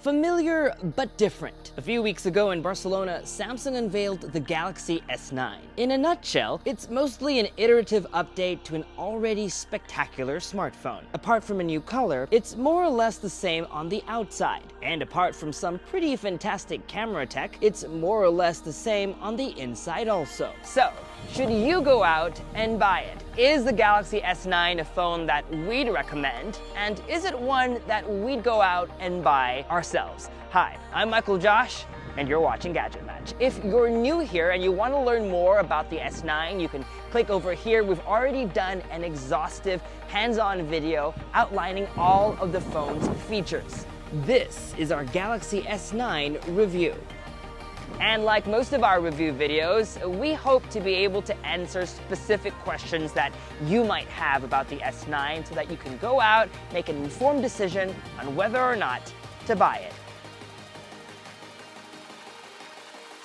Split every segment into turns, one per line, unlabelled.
Familiar, but different. A few weeks ago in Barcelona, Samsung unveiled the Galaxy S9. In a nutshell, it's mostly an iterative update to an already spectacular smartphone. Apart from a new color, it's more or less the same on the outside. And apart from some pretty fantastic camera tech, it's more or less the same on the inside also. So, should you go out and buy it? Is the Galaxy S9 a phone that we'd recommend? And is it one that we'd go out and buy ourselves? Hi, I'm Michael Josh, and you're watching Gadget Match. If you're new here and you want to learn more about the S9, you can click over here. We've already done an exhaustive hands-on video outlining all of the phone's features. This is our Galaxy S9 review. And like most of our review videos, we hope to be able to answer specific questions that you might have about the S9 so that you can go out, make an informed decision on whether or not to buy it.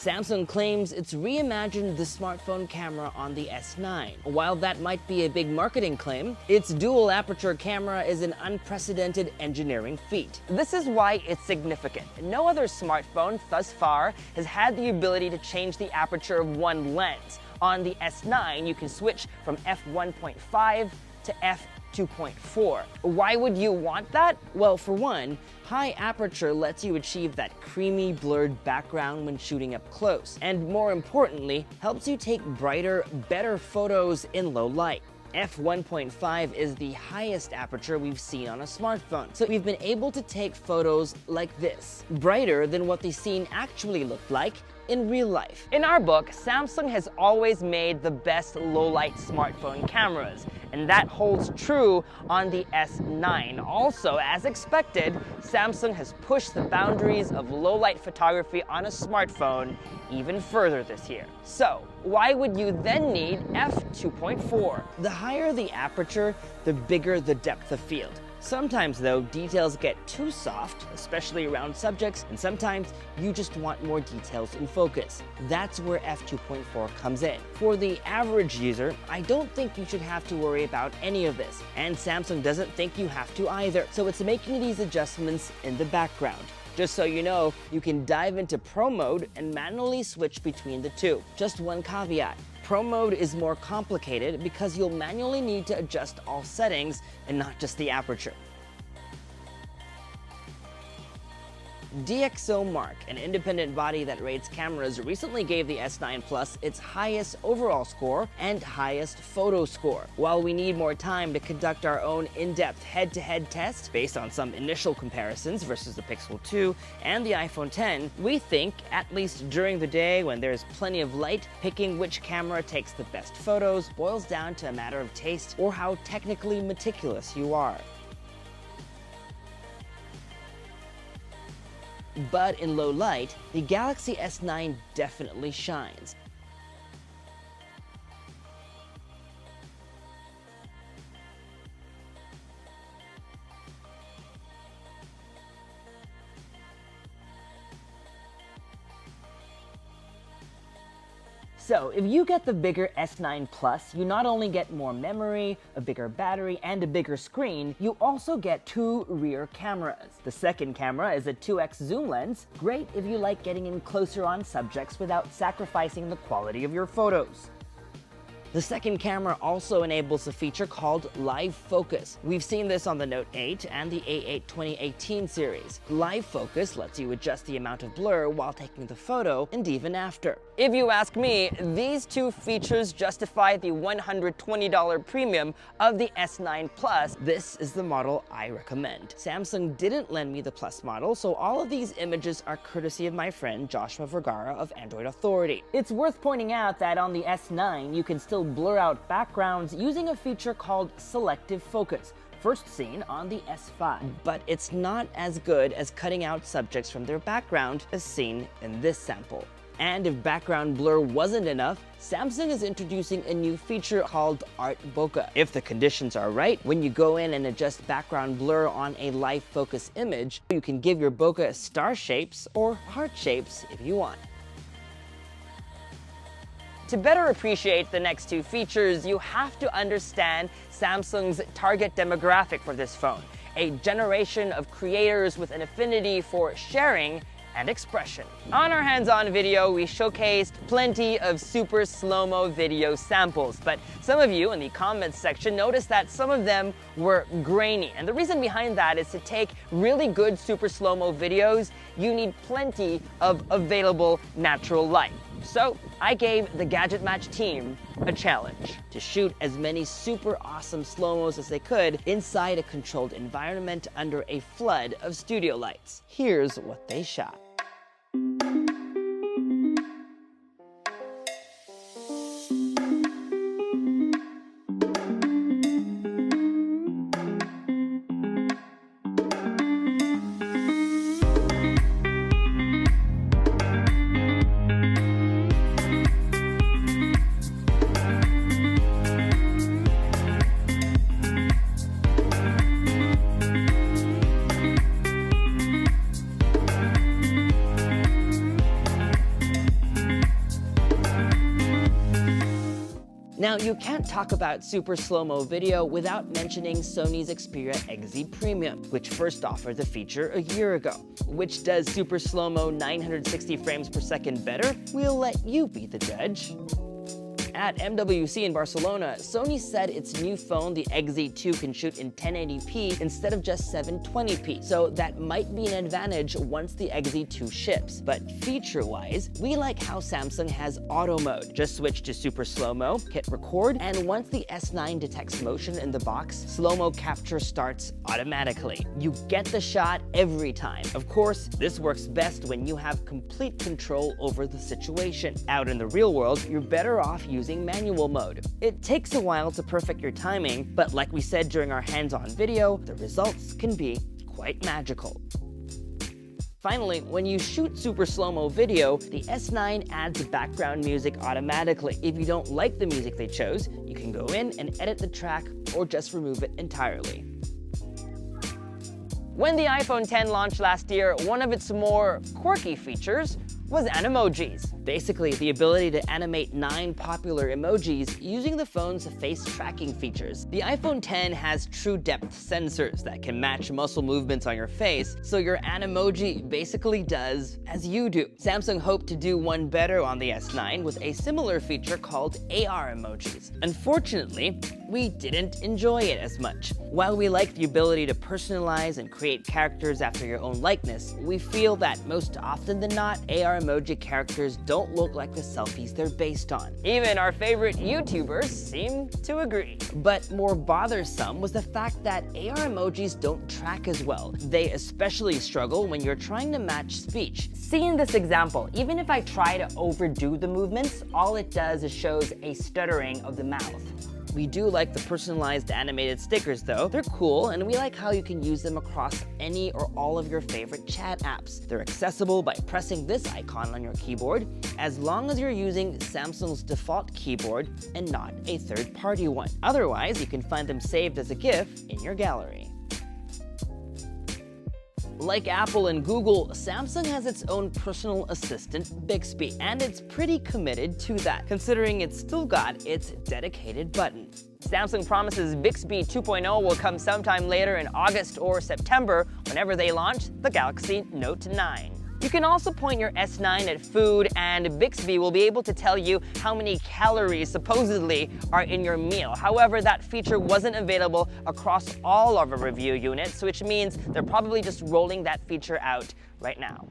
Samsung claims it's reimagined the smartphone camera on the S9. While that might be a big marketing claim, its dual aperture camera is an unprecedented engineering feat. This is why it's significant. No other smartphone thus far has had the ability to change the aperture of one lens. On the S9, you can switch from f1.5 to f2.4. Why would you want that? Well, for one, high aperture lets you achieve that creamy, blurred background when shooting up close, and more importantly, helps you take brighter, better photos in low light. f1.5 is the highest aperture we've seen on a smartphone, so we've been able to take photos like this, brighter than what the scene actually looked like in real life. In our book, Samsung has always made the best low-light smartphone cameras, and that holds true on the S9. Also, as expected, Samsung has pushed the boundaries of low-light photography on a smartphone even further this year. So, why would you then need f2.4? The higher the aperture, the bigger the depth of field. Sometimes, though, details get too soft, especially around subjects, and sometimes you just want more details in focus. That's where f2.4 comes in. For the average user, I don't think you should have to worry about any of this, and Samsung doesn't think you have to either, so it's making these adjustments in the background. Just so you know, you can dive into Pro mode and manually switch between the two. Just one caveat. Pro mode is more complicated because you'll manually need to adjust all settings and not just the aperture. DxOMark, an independent body that rates cameras, recently gave the S9 Plus its highest overall score and highest photo score. While we need more time to conduct our own in-depth head-to-head test based on some initial comparisons versus the Pixel 2 and the iPhone X, we think, at least during the day when there's plenty of light, picking which camera takes the best photos boils down to a matter of taste or how technically meticulous you are. But in low light, the Galaxy S9 definitely shines. So, if you get the bigger S9 Plus, you not only get more memory, a bigger battery, and a bigger screen, you also get two rear cameras. The second camera is a 2x zoom lens, great if you like getting in closer on subjects without sacrificing the quality of your photos. The second camera also enables a feature called Live Focus. We've seen this on the Note 8 and the A8 2018 series. Live Focus lets you adjust the amount of blur while taking the photo and even after. If you ask me, these two features justify the $120 premium of the S9 Plus. This is the model I recommend. Samsung didn't lend me the Plus model, so all of these images are courtesy of my friend Joshua Vergara of Android Authority. It's worth pointing out that on the S9, you can still blur out backgrounds using a feature called Selective Focus, first seen on the S5. But it's not as good as cutting out subjects from their background as seen in this sample. And if background blur wasn't enough, Samsung is introducing a new feature called Art Bokeh. If the conditions are right, when you go in and adjust background blur on a live focus image, you can give your bokeh star shapes or heart shapes if you want. To better appreciate the next two features, you have to understand Samsung's target demographic for this phone. a generation of creators with an affinity for sharing and expression. On our hands-on video, we showcased plenty of super slow-mo video samples, but some of you in the comments section noticed that some of them were grainy. And the reason behind that is to take really good super slow-mo videos, you need plenty of available natural light. So I gave the Gadget Match team a challenge to shoot as many super awesome slow-mos as they could inside a controlled environment under a flood of studio lights. Here's what they shot. Now, you can't talk about super slow-mo video without mentioning Sony's Xperia XZ Premium, which first offered the feature a year ago. Which does super slow-mo 960 frames per second better? We'll let you be the judge. At MWC in Barcelona, Sony said its new phone, the XZ2, can shoot in 1080p instead of just 720p, so that might be an advantage once the XZ2 ships. But feature-wise, we like how Samsung has auto mode. Just switch to super slow-mo, hit record, and once the S9 detects motion in the box, slow-mo capture starts automatically. You get the shot every time. Of course, this works best when you have complete control over the situation. Out in the real world, you're better off using manual mode. It takes a while to perfect your timing, but like we said during our hands-on video, the results can be quite magical. Finally, when you shoot super slow-mo video, the S9 adds background music automatically. If you don't like the music they chose, you can go in and edit the track or just remove it entirely. When the iPhone X launched last year, one of its more quirky features was Animojis. Basically, the ability to animate 9 popular emojis using the phone's face tracking features. The iPhone X has true depth sensors that can match muscle movements on your face, so your Animoji basically does as you do. Samsung hoped to do one better on the S9 with a similar feature called AR emojis. Unfortunately, we didn't enjoy it as much. While we like the ability to personalize and create characters after your own likeness, we feel that most often than not, AR emoji characters don't look like the selfies they're based on. Even our favorite YouTubers seem to agree. But more bothersome was the fact that AR emojis don't track as well. They especially struggle when you're trying to match speech. See in this example, even if I try to overdo the movements, all it does is shows a stuttering of the mouth. We do like the personalized animated stickers though. They're cool, and we like how you can use them across any or all of your favorite chat apps. They're accessible by pressing this icon on your keyboard, as long as you're using Samsung's default keyboard and not a third-party one. Otherwise, you can find them saved as a GIF in your gallery. Like Apple and Google, Samsung has its own personal assistant, Bixby, and it's pretty committed to that, considering it's still got its dedicated button. Samsung promises Bixby 2.0 will come sometime later in August or September, whenever they launch the Galaxy Note 9. You can also point your S9 at food, and Bixby will be able to tell you how many calories supposedly are in your meal. However, that feature wasn't available across all of our review units, which means they're probably just rolling that feature out right now.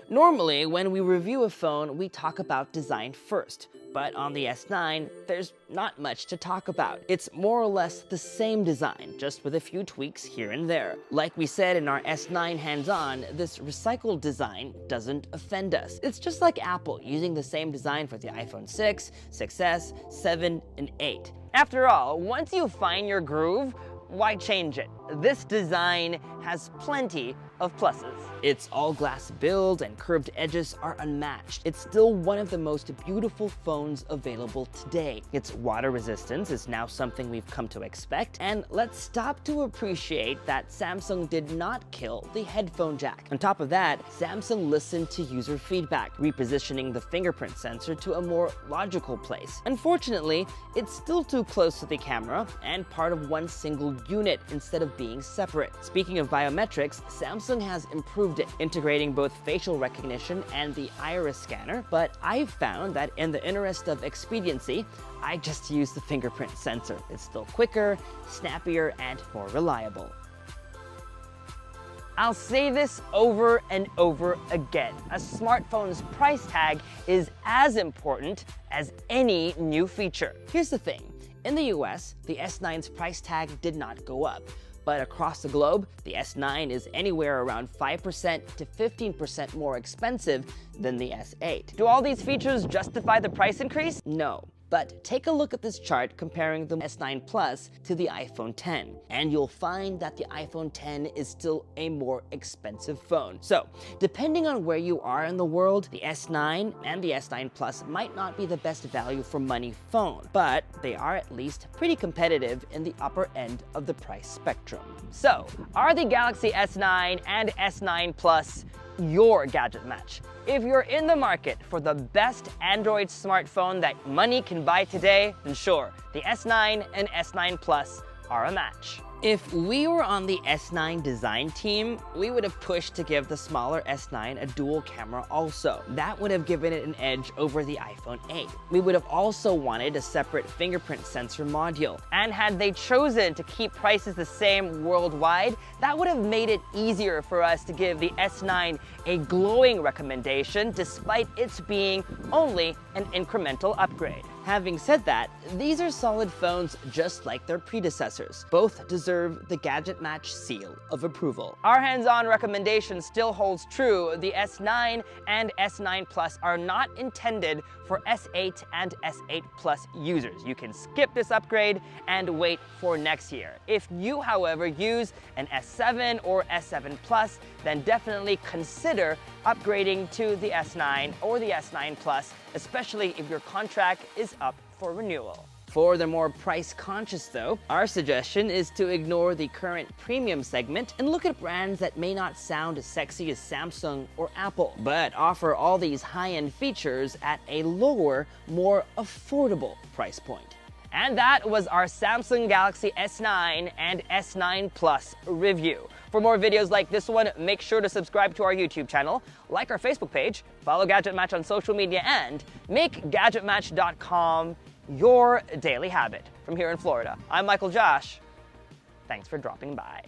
Normally, when we review a phone, we talk about design first. But on the S9, there's not much to talk about. It's more or less the same design, just with a few tweaks here and there. Like we said in our S9 hands-on, this recycled design doesn't offend us. It's just like Apple using the same design for the iPhone 6, 6S, 7, and 8. After all, once you find your groove, why change it? this design has plenty of pluses. Its all-glass build and curved edges are unmatched. It's still one of the most beautiful phones available today. Its water resistance is now something we've come to expect, and let's stop to appreciate that Samsung did not kill the headphone jack. On top of that, Samsung listened to user feedback, repositioning the fingerprint sensor to a more logical place. Unfortunately, it's still too close to the camera and part of one single unit instead of being separate. Speaking of biometrics, Samsung has improved it, integrating both facial recognition and the iris scanner, but I've found that in the interest of expediency, I just use the fingerprint sensor. It's still quicker, snappier, and more reliable. I'll say this over and over again. A smartphone's price tag is as important as any new feature. Here's the thing. In the US, the S9's price tag did not go up. But across the globe, the S9 is anywhere around 5% to 15% more expensive than the S8. Do all these features justify the price increase? No. But take a look at this chart comparing the S9 Plus to the iPhone X, and you'll find that the iPhone X is still a more expensive phone. So, depending on where you are in the world, the S9 and the S9 Plus might not be the best value for money phone, but they are at least pretty competitive in the upper end of the price spectrum. So, are the Galaxy S9 and S9 Plus your gadget match? If you're in the market for the best Android smartphone that money can buy today, then sure, the S9 and S9 Plus are a match. If we were on the S9 design team, we would have pushed to give the smaller S9 a dual camera also. That would have given it an edge over the iPhone 8. We would have also wanted a separate fingerprint sensor module. And had they chosen to keep prices the same worldwide, that would have made it easier for us to give the S9 a glowing recommendation despite its being only an incremental upgrade. Having said that, these are solid phones just like their predecessors. Both deserve the Gadget Match seal of approval. Our hands-on recommendation still holds true. The S9 and S9 Plus are not intended for S8 and S8 Plus users. You can skip this upgrade and wait for next year. If you, however, use an S7 or S7 Plus, then definitely consider upgrading to the S9 or the S9 Plus, especially if your contract is up for renewal. For the more price conscious though, our suggestion is to ignore the current premium segment and look at brands that may not sound as sexy as Samsung or Apple, but offer all these high-end features at a lower, more affordable price point. And that was our Samsung Galaxy S9 and S9 Plus review. For more videos like this one, make sure to subscribe to our YouTube channel, like our Facebook page, follow Gadget Match on social media, and make GadgetMatch.com your daily habit. From here in Florida, I'm Michael Josh. Thanks for dropping by.